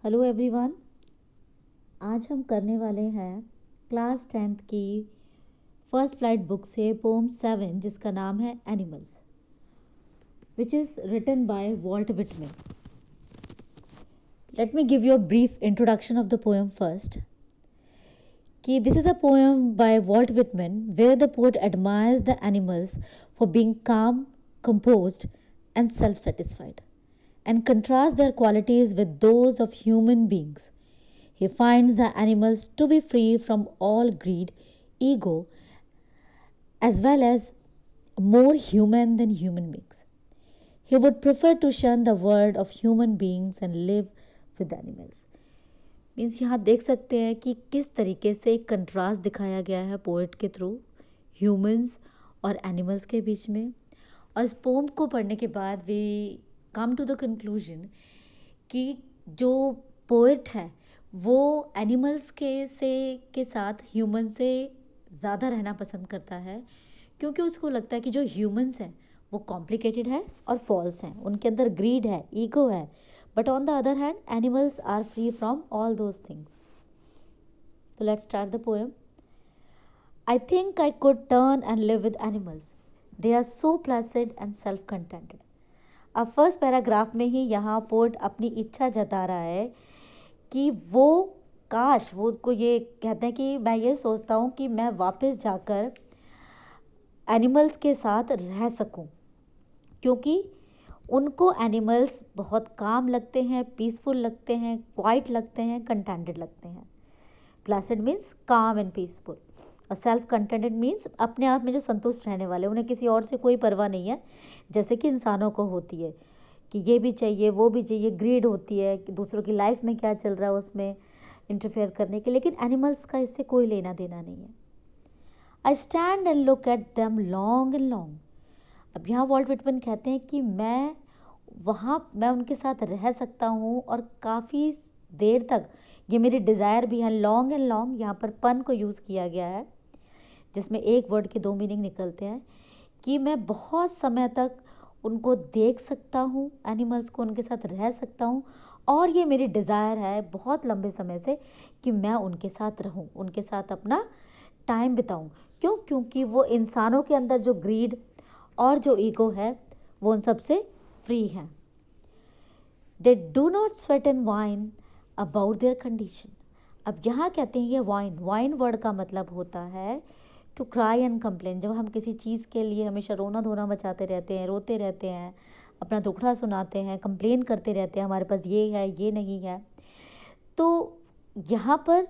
Hello everyone. आज हम करने वाले हैं क्लास 10th की फर्स्ट फ्लाइट बुक से पोम 7 जिसका नाम है animals, which is written by Walt Whitman. Let me give you a brief introduction of the poem first. कि this is a poem by Walt Whitman where the poet admires the animals for being calm, composed and self-satisfied and contrasts their qualities with those of human beings. He finds the animals to be free from all greed, ego, as well as more human than human beings. He would prefer to shun the world of human beings and live with animals. Means यहाँ देख सकते हैं कि किस तरीके से एक contrast दिखाया गया है पोएट के थ्रू ह्यूमंस और एनिमल्स के बीच में। और इस पोम को पढ़ने के बाद we come to the conclusion कि जो पोएट है वो एनिमल्स के साथ ह्यूमन से ज़्यादा रहना पसंद करता है, क्योंकि उसको लगता है कि जो ह्यूमंस हैं वो कॉम्प्लिकेटेड है और फॉल्स हैं, उनके अंदर ग्रीड है, ईगो है, but on the other hand animals are free from all those things. So let's start the poem. I think I could turn and live with animals. They are so placid and self-contented. अब first paragraph में ही यहाँ port अपनी इच्छा जता रहा है कि वो काश वो को ये कहते हैं कि मैं ये सोचता हूँ कि मैं वापस जाकर एनिमल्स के साथ रह सकूं, क्योंकि उनको एनिमल्स बहुत काम लगते हैं, पीसफुल लगते हैं, क्वाइट लगते हैं, कंटेंटेड लगते हैं। प्लासिड मीन्स काम एंड पीसफुल, और सेल्फ कंटेंटेड मीन्स अपने आप में जो संतुष्ट रहने वाले, उन्हें किसी और से कोई परवाह नहीं है, जैसे कि इंसानों को होती है कि ये भी चाहिए वो भी चाहिए, ग्रीड होती है कि दूसरों की लाइफ में क्या चल रहा है उसमें इंटरफेयर करने के। लेकिन एनिमल्स का इससे कोई लेना देना नहीं है। I stand and look at them long and long. अब यहाँ वॉल्ट विटमैन कहते हैं कि मैं उनके साथ रह सकता हूँ और काफ़ी देर तक, ये मेरी डिज़ायर भी है। लॉन्ग एंड लॉन्ग यहाँ पर पन को यूज़ किया गया है, जिसमें एक वर्ड के दो मीनिंग निकलते हैं कि मैं बहुत समय तक उनको देख सकता हूँ, एनिमल्स को, उनके साथ रह सकता हूँ, और ये मेरी डिज़ायर है बहुत लंबे समय से कि मैं उनके साथ रहूँ, उनके साथ अपना टाइम बिताऊँ। क्यों? क्योंकि वो इंसानों के अंदर जो ग्रीड और जो ईगो है वो उन सबसे फ्री हैं। They do not sweat and wine about their condition. अब यहाँ कहते हैं ये वाइन वर्ड का मतलब होता है टू क्राई एंड कंप्लेन। जब हम किसी चीज़ के लिए हमेशा रोना धोना मचाते रहते हैं, रोते रहते हैं, अपना दुखड़ा सुनाते हैं, कंप्लेन करते रहते हैं, हमारे पास ये है ये नहीं है, तो यहाँ पर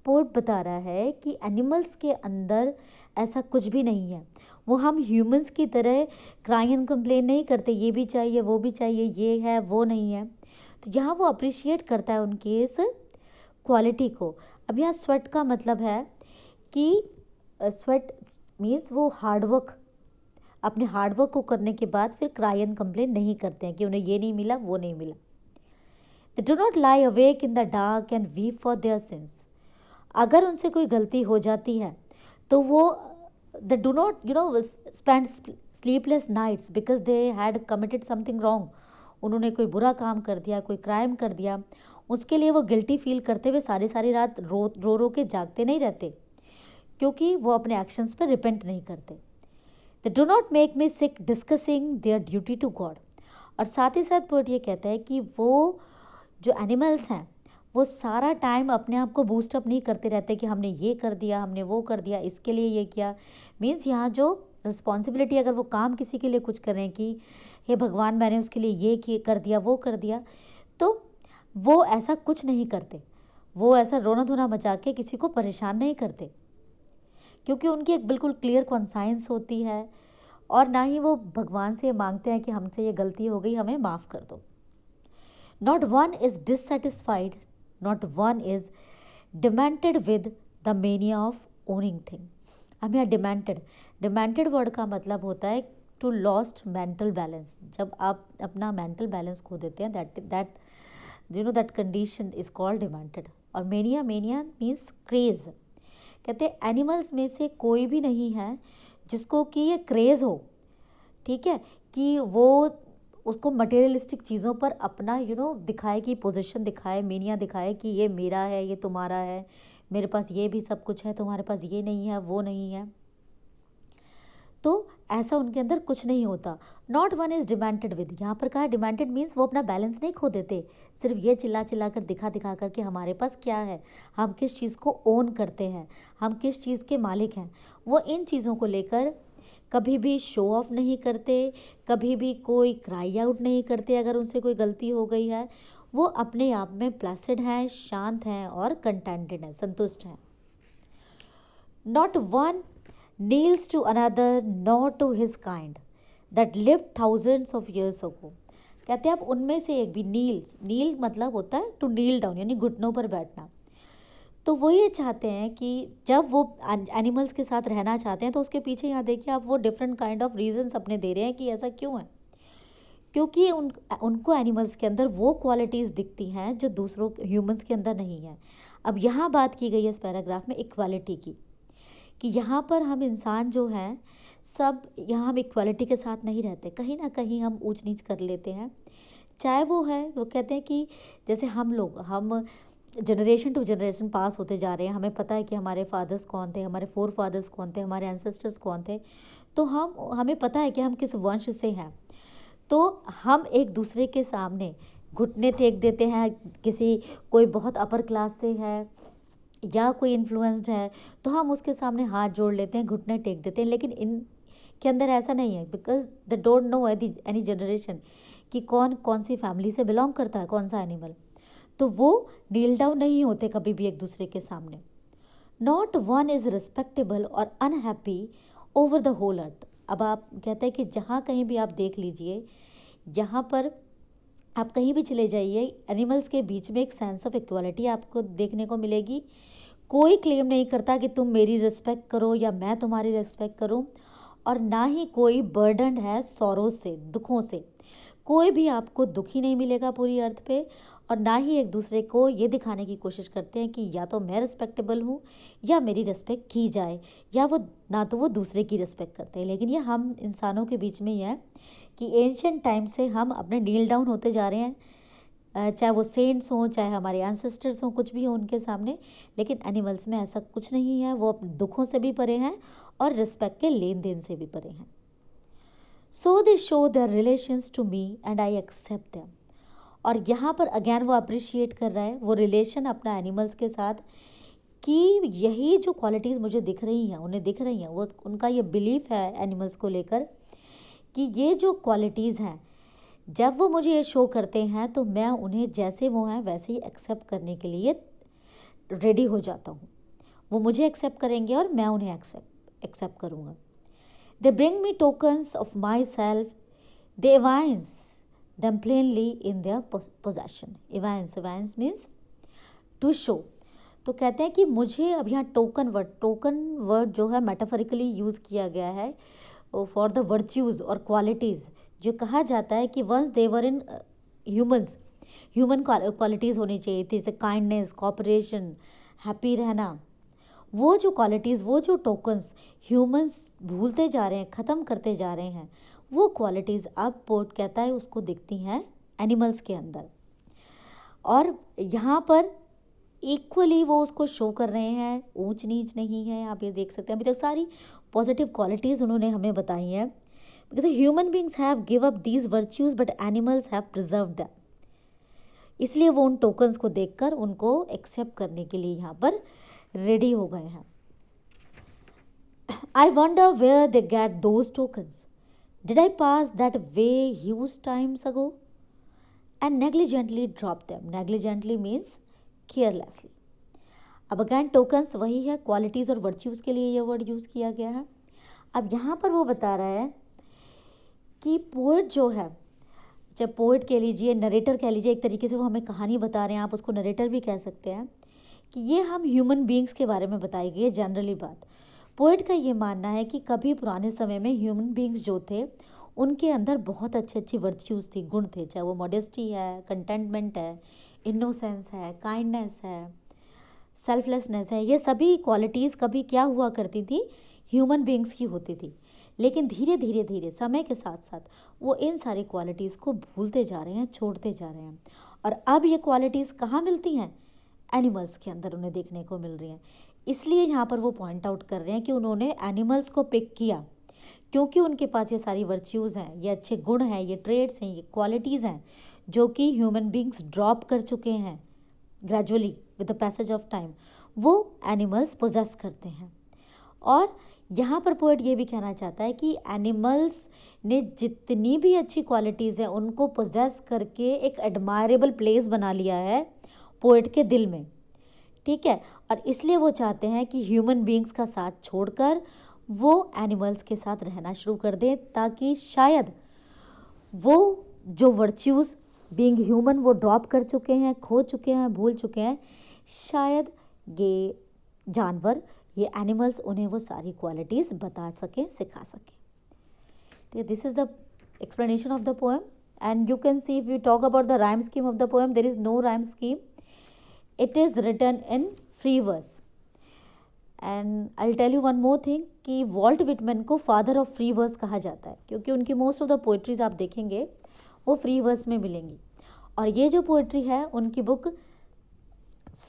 पोर्ट बता रहा है कि एनिमल्स के अंदर ऐसा कुछ भी नहीं है। वो हम ह्यूमंस की तरह क्राई एंड कंप्लेन नहीं करते, ये भी चाहिए वो भी चाहिए, ये है वो नहीं है। तो यहाँ वो अप्रिशिएट करता है उनके इस क्वालिटी को। अब यहाँ स्वेट का मतलब है कि स्वेट मीन्स वो हार्डवर्क, अपने हार्डवर्क को करने के बाद फिर क्राई एंड कंप्लेन नहीं करते हैं कि उन्हें ये नहीं मिला वो नहीं मिला। They do not lie awake in the dark and weep for their sins. अगर उनसे कोई गलती हो जाती है तो वो they do not spend sleepless nights because they had committed something wrong. उन्होंने कोई बुरा काम कर दिया, कोई क्राइम कर दिया, उसके लिए वो गिल्टी फील करते हुए सारी सारी रात रो के जागते नहीं रहते, क्योंकि वो अपने एक्शंस पर रिपेंट नहीं करते। They do not make me sick discussing their duty to God. और साथ ही साथ पोएट ये कहता है कि वो जो एनिमल्स हैं वो सारा टाइम अपने आप को बूस्टअप नहीं करते रहते कि हमने ये कर दिया, हमने वो कर दिया, इसके लिए ये किया। मीन्स यहाँ जो रिस्पॉन्सिबिलिटी, अगर वो काम किसी के लिए कुछ करें कि हे भगवान मैंने उसके लिए ये कर दिया वो कर दिया, तो वो ऐसा कुछ नहीं करते। वो ऐसा रोना धोना मचा के किसी को परेशान नहीं करते, क्योंकि उनकी एक बिल्कुल क्लियर कॉन्साइंस होती है, और ना ही वो भगवान से मांगते हैं कि हमसे ये गलती हो गई, हमें माफ़ कर दो। Not one is dissatisfied, not one is demented with the mania of owning thing. अब यहाँ डिमेंटेड वर्ड का मतलब होता है टू लॉस्ट मेंटल बैलेंस। जब आप अपना मेंटल बैलेंस खो देते हैं, that condition is called demented. और मेनिया मीन्स क्रेज। कहते हैं एनिमल्स में से कोई भी नहीं है जिसको कि ये क्रेज हो, ठीक है, कि वो उसको मटेरियलिस्टिक चीज़ों पर अपना दिखाए, कि पोजीशन दिखाए, मीनिया दिखाए कि ये मेरा है, ये तुम्हारा है, मेरे पास ये भी सब कुछ है, तुम्हारे पास ये नहीं है, वो नहीं है। तो ऐसा उनके अंदर कुछ नहीं होता। Not one is demanded with, यहाँ पर कहा डिमांडेड मीन्स वो अपना बैलेंस नहीं खो देते, सिर्फ ये चिल्ला चिल्ला कर दिखा दिखा कर कि हमारे पास क्या है, हम किस चीज़ को ओन करते हैं, हम किस चीज़ के मालिक हैं। वो इन चीज़ों को लेकर कभी भी शो ऑफ नहीं करते, कभी भी कोई क्राई आउट नहीं करते अगर उनसे कोई गलती हो गई है। वो अपने आप में प्लेसिड हैं, शांत हैं और कंटेंटेड हैं, संतुष्ट हैं। Not one kneels to another nor to his kind that lived thousands of years ago। कहते हैं अब उनमें से एक भी नील मतलब होता है टू नील डाउन, यानी घुटनों पर बैठना। तो वो ये चाहते हैं कि जब वो एनिमल्स के साथ रहना चाहते हैं तो उसके पीछे यहाँ देखिए आप वो डिफरेंट काइंड ऑफ रीजंस अपने दे रहे हैं कि ऐसा क्यों है। क्योंकि उनको एनिमल्स के अंदर वो क्वालिटीज़ दिखती हैं जो दूसरों ह्यूमंस के अंदर नहीं है। अब यहाँ बात की गई है इस पैराग्राफ में इक्वालिटी की, कि यहाँ पर हम इंसान जो हैं सब, यहाँ हम इक्वालिटी के साथ नहीं रहते, कहीं ना कहीं हम ऊंच नीच कर लेते हैं। चाहे वो है, वो कहते हैं कि जैसे हम जनरेशन टू जनरेशन पास होते जा रहे हैं, हमें पता है कि हमारे फादर्स कौन थे, हमारे फोर फादर्स कौन थे, हमारे एंसेस्टर्स कौन थे, तो हमें पता है कि हम किस वंश से हैं। तो हम एक दूसरे के सामने घुटने टेक देते हैं, कोई बहुत अपर क्लास से है या कोई इन्फ्लुएंस्ड है तो हम उसके सामने हाथ जोड़ लेते हैं, घुटने टेक देते हैं। लेकिन इनके अंदर ऐसा नहीं है, because they don't know any generation कि कौन कौन सी फैमिली से बिलोंग करता है कौन सा एनिमल। तो वो नील डाउन नहीं होते कभी भी एक दूसरे के सामने। नॉट वन इज रिस्पेक्टेबल और unhappy over the whole earth. अब आप कहते हैं कि जहाँ कहीं भी आप देख लीजिए, यहाँ पर आप कहीं भी चले जाइए, एनिमल्स के बीच में एक सेंस ऑफ इक्वालिटी आपको देखने को मिलेगी। कोई क्लेम नहीं करता कि तुम मेरी रिस्पेक्ट करो या मैं तुम्हारी रिस्पेक्ट करूं, और ना ही कोई बर्डन है सौरों से, दुखों से। कोई भी आपको दुखी नहीं मिलेगा पूरी अर्थ पे, और ना ही एक दूसरे को ये दिखाने की कोशिश करते हैं कि या तो मैं रिस्पेक्टेबल हूँ या मेरी रिस्पेक्ट की जाए, या वो ना तो वो दूसरे की रिस्पेक्ट करते हैं। लेकिन ये हम इंसानों के बीच में ही है कि एंशियंट टाइम से हम अपने नील डाउन होते जा रहे हैं, चाहे वो सेंट्स हों, चाहे हमारे एंसेस्टर्स हों, कुछ भी हो उनके सामने। लेकिन एनिमल्स में ऐसा कुछ नहीं है, वो अपने दुखों से भी परे हैं और रिस्पेक्ट के लेन देन से भी परे हैं। So they show their relations to me and I accept them. और यहाँ पर अगेन वो अप्रिशिएट कर रहा है वो रिलेशन अपना एनिमल्स के साथ, कि यही जो क्वालिटीज़ मुझे दिख रही हैं, उन्हें दिख रही हैं, वो उनका ये बिलीफ है एनिमल्स को लेकर कि ये जो क्वालिटीज़ हैं, जब वो मुझे ये शो करते हैं तो मैं उन्हें जैसे वो हैं वैसे ही एक्सेप्ट करने के लिए रेडी हो जाता हूँ। वो मुझे एक्सेप्ट करेंगे और मैं उन्हें एक्सेप्ट करूँगा। They bring me tokens of myself, they evince them plainly in their possession। Evince means to show. तो कहते हैं कि मुझे अब यहाँ टोकन वर्ड जो है मेटाफोरिकली यूज़ किया गया है फॉर द वर्च्यूज़ और क्वालिटीज़, जो कहा जाता है कि once they were in human qualities होनी चाहिए थी, जैसे काइंडनेस, कॉपरेशन, हैप्पी रहना। वो जो क्वालिटीज़, वो जो टोकन्स ह्यूमंस भूलते जा रहे हैं, ख़त्म करते जा रहे हैं, वो क्वालिटीज़ अब पोर्ट कहता है उसको दिखती हैं एनिमल्स के अंदर। और यहाँ पर इक्वली वो उसको शो कर रहे हैं, ऊंच नीच नहीं है। आप ये देख सकते हैं, अभी तक सारी पॉजिटिव क्वालिटीज़ उन्होंने हमें बताई हैं। Because human beings have give up these virtues but animals have preserve them. इसलिए वो उन टोकन्स को देखकर उनको एक्सेप्ट करने के लिए यहाँ पर रेडी हो गए हैं। I wonder where they get those tokens. Did I pass that way huge times ago and negligently drop them? Negligently means carelessly। अब अगैन टोकन्स वही है, क्वालिटीज़ और वर्च्यूज़ के लिए ये वर्ड यूज़ किया गया है। अब यहाँ पर वो बता रहा है कि पोएट जो है, जब पोएट कह लीजिए, नरेटर कह लीजिए, एक तरीके से वो हमें कहानी बता रहे हैं, आप उसको नरेटर भी कह सकते हैं, कि ये हम ह्यूमन बींग्स के बारे में बताई गई है जनरली बात। पोएट का ये मानना है कि कभी पुराने समय में ह्यूमन बींग्स जो थे उनके अंदर बहुत अच्छी अच्छी वर्च्यूज़ थी, गुण थे, चाहे वो मॉडेस्टी है, कंटेंटमेंट है, इनोसेंस है, काइंडनेस है, सेल्फलेसनेस है। ये सभी क्वालिटीज़ कभी क्या हुआ करती थी, ह्यूमन बींग्स की होती थी। लेकिन धीरे धीरे धीरे समय के साथ साथ वो इन सारी क्वालिटीज़ को भूलते जा रहे हैं, छोड़ते जा रहे हैं। और अब ये क्वालिटीज़ कहाँ मिलती हैं? एनिमल्स के अंदर उन्हें देखने को मिल रही हैं। इसलिए यहाँ पर वो पॉइंट आउट कर रहे हैं कि उन्होंने एनिमल्स को पिक किया क्योंकि उनके पास ये सारी वर्च्यूज़ हैं, ये अच्छे गुण हैं, ये ट्रेड्स हैं, ये क्वालिटीज़ हैं जो कि ह्यूमन बींग्स ड्रॉप कर चुके हैं gradually with the passage of time, वो एनिमल्स पोजेस करते हैं। और यहाँ पर पोएट ये भी कहना चाहता है कि एनिमल्स ने जितनी भी अच्छी क्वालिटीज़ हैं उनको पोजेस करके एक एडमायरेबल प्लेस बना लिया है पोएट के दिल में, ठीक है। और इसलिए वो चाहते हैं कि ह्यूमन बींग्स का साथ छोड़कर वो एनिमल्स के साथ रहना शुरू कर दें, ताकि शायद वो जो वर्च्यूज़ बीइंग ह्यूमन वो ड्रॉप कर चुके हैं, खो चुके हैं, भूल चुके हैं, शायद ये जानवर, ये एनिमल्स उन्हें वो सारी क्वालिटीज़ बता सकें, सिखा सकें। This is the explanation of the poem, and you can see if you talk about the rhyme scheme of the poem, there is no rhyme scheme. It is written in free verse. And I'll tell you one more thing कि Walt Whitman को father of free verse कहा जाता है क्योंकि उनकी most of the poetries आप देखेंगे वो फ्री वर्स में मिलेंगी। और ये जो पोइट्री है उनकी book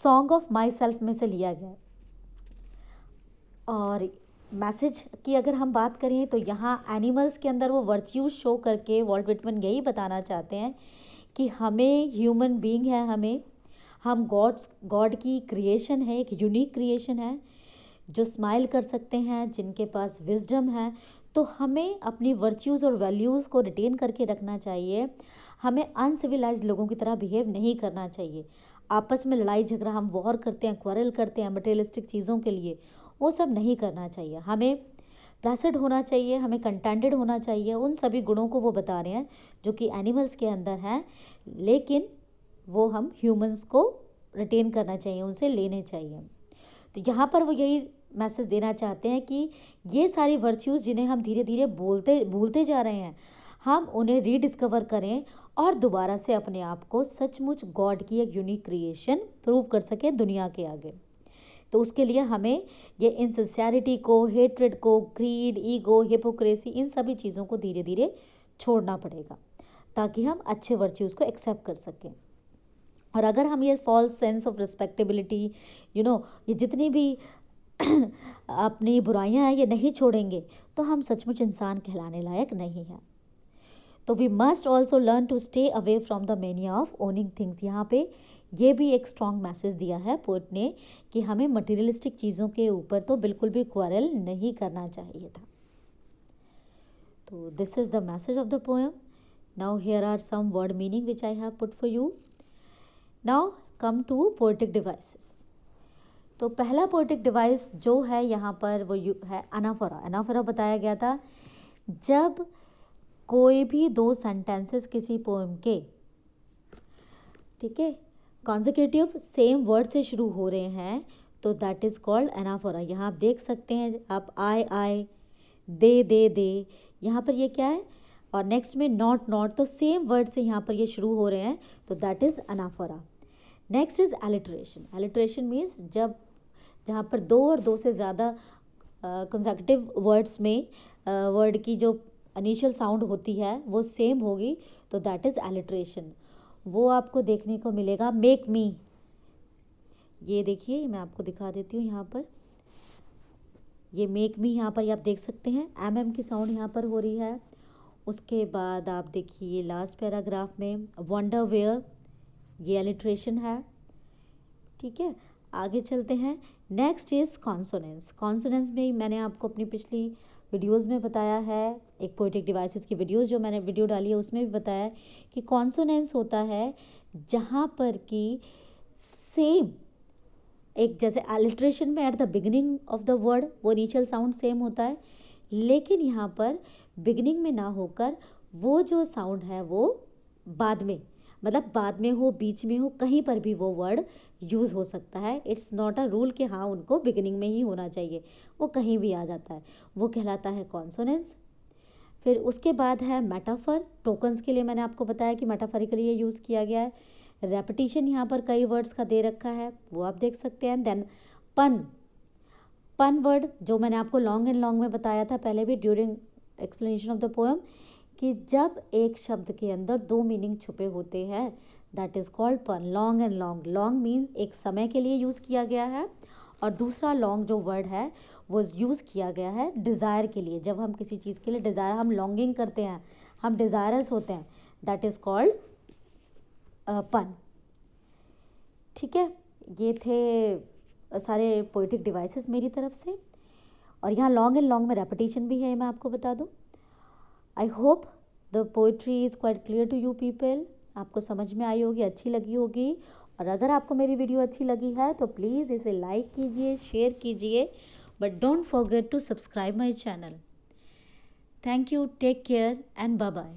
song of my self में से लिया गया है। और मैसेज की अगर हम बात करें तो यहाँ एनिमल्स के अंदर वो वर्च्यूज शो करके वॉल्ट विटमैन यही बताना चाहते हैं कि हमें ह्यूमन बीइंग है, हम गॉड की क्रिएशन है, एक यूनिक क्रिएशन है जो स्माइल कर सकते हैं, जिनके पास विजडम है। तो हमें अपनी वर्च्यूज़ और वैल्यूज़ को रिटेन करके रखना चाहिए। हमें अनसिविलाइज्ड लोगों की तरह बिहेव नहीं करना चाहिए। आपस में लड़ाई झगड़ा, हम वॉर करते हैं, क्वारल करते हैं मटेरियलिस्टिक चीज़ों के लिए, वो सब नहीं करना चाहिए। हमें प्लेसेंट होना चाहिए, हमें कंटेंटेड होना चाहिए। उन सभी गुणों को वो बता रहे हैं जो कि एनिमल्स के अंदर हैं, लेकिन वो हम ह्यूमंस को रिटेन करना चाहिए, उनसे लेने चाहिए। तो यहाँ पर वो यही मैसेज देना चाहते हैं कि ये सारी वर्च्यूज़ जिन्हें हम धीरे धीरे भूलते जा रहे हैं, हम उन्हें रीडिस्कवर करें और दोबारा से अपने आप को सचमुच गॉड की एक यूनिक क्रिएशन प्रूव कर सकें दुनिया के आगे। तो उसके लिए हमें ये इनसिंसियरिटी को, हेट्रेड को, ग्रीड, ईगो, हिपोक्रेसी, इन सभी चीज़ों को धीरे धीरे छोड़ना पड़ेगा ताकि हम अच्छे वर्च्यूज़ को एक्सेप्ट कर सकें। और अगर हम ये फॉल्स सेंस ऑफ रिस्पेक्टेबिलिटी, ये जितनी भी अपनी बुराइयां हैं ये नहीं छोड़ेंगे तो हम सचमुच इंसान कहलाने लायक नहीं हैं। तो we must also learn to stay away from the mania of owning things. यहाँ पे ये भी एक स्ट्रॉन्ग मैसेज दिया है पोएट ने कि हमें मटेरियलिस्टिक चीज़ों के ऊपर तो बिल्कुल भी क्वारल नहीं करना चाहिए था। तो this is the message of the poem. Now here are some word meaning which I have put for you. Now come to poetic devices. तो पहला पोएटिक डिवाइस जो है यहाँ पर वो है एनाफोरा। एनाफोरा बताया गया था जब कोई भी दो सेंटेंसेस किसी पोएम के, ठीक है, कॉन्जिक्यूटिव सेम वर्ड से शुरू हो रहे हैं तो दैट इज कॉल्ड एनाफोरा। यहाँ आप देख सकते हैं, आप आई, दे, यहाँ पर ये क्या है, और नेक्स्ट में नॉट, तो सेम वर्ड से यहाँ पर ये शुरू हो रहे हैं तो that is anaphora. Next is alliteration. Alliteration means जहाँ पर दो और दो से ज़्यादा कंसेक्यूटिव वर्ड्स में वर्ड की जो इनिशियल साउंड होती है वो सेम होगी तो दैट इज एलिट्रेशन। वो आपको देखने को मिलेगा मेक मी। ये देखिए, मैं आपको दिखा देती हूँ यहाँ पर, ये मेक मी यहाँ पर आप देख सकते हैं एम की साउंड यहाँ पर हो रही है। उसके बाद आप देखिए लास्ट पैराग्राफ में वंडर वेयर, ये एलिट्रेशन है, ठीक है। आगे चलते हैं। Next is consonance. कॉन्सोनेंस में मैंने आपको अपनी पिछली वीडियोस में बताया है, एक पोएटिक डिवाइसेस की वीडियोस जो मैंने वीडियो डाली है उसमें भी बताया है कि कॉन्सोनेंस होता है जहाँ पर कि सेम एक, जैसे एलिट्रेशन में at the beginning of the word वो इनिशियल साउंड सेम होता है, लेकिन यहाँ पर बिगिनिंग में ना होकर वो जो साउंड है वो बाद में, मतलब बाद में हो, बीच में हो, कहीं पर भी वो वर्ड यूज़ हो सकता है। इट्स नॉट अ रूल कि हाँ उनको बिगिनिंग में ही होना चाहिए, वो कहीं भी आ जाता है, वो कहलाता है कॉन्सोनेंस। फिर उसके बाद है मेटाफर। टोकन्स के लिए मैंने आपको बताया कि मेटाफरिकली ये यूज़ किया गया है। रेपिटेशन यहाँ पर कई वर्ड्स का दे रखा है, वो आप देख सकते हैं। देन पन वर्ड जो मैंने आपको लॉन्ग एंड लॉन्ग में बताया था पहले भी during explanation of the poem कि जब एक शब्द के अंदर दो मीनिंग छुपे होते हैं दैट इज कॉल्ड पन. Long and long, long means एक समय के लिए यूज किया गया है, और दूसरा लॉन्ग जो वर्ड है वो यूज किया गया है डिजायर के लिए. जब हम किसी चीज के लिए डिजायर, हम लॉन्गिंग करते हैं, हम डिजायरस होते हैं, दैट इज कॉल्ड पन. ठीक है, ये थे सारे पोइटिक डिवाइसेस मेरी तरफ से. और यहाँ लॉन्ग एंड लॉन्ग में रेपिटेशन भी है, मैं आपको बता दूँ. I hope the poetry is quite clear to you people. आपको समझ में आई होगी, अच्छी लगी होगी. और अगर आपको मेरी वीडियो अच्छी लगी है तो प्लीज़ इसे लाइक कीजिए, शेयर कीजिए, but don't forget to subscribe my channel. Thank you, take care and bye bye.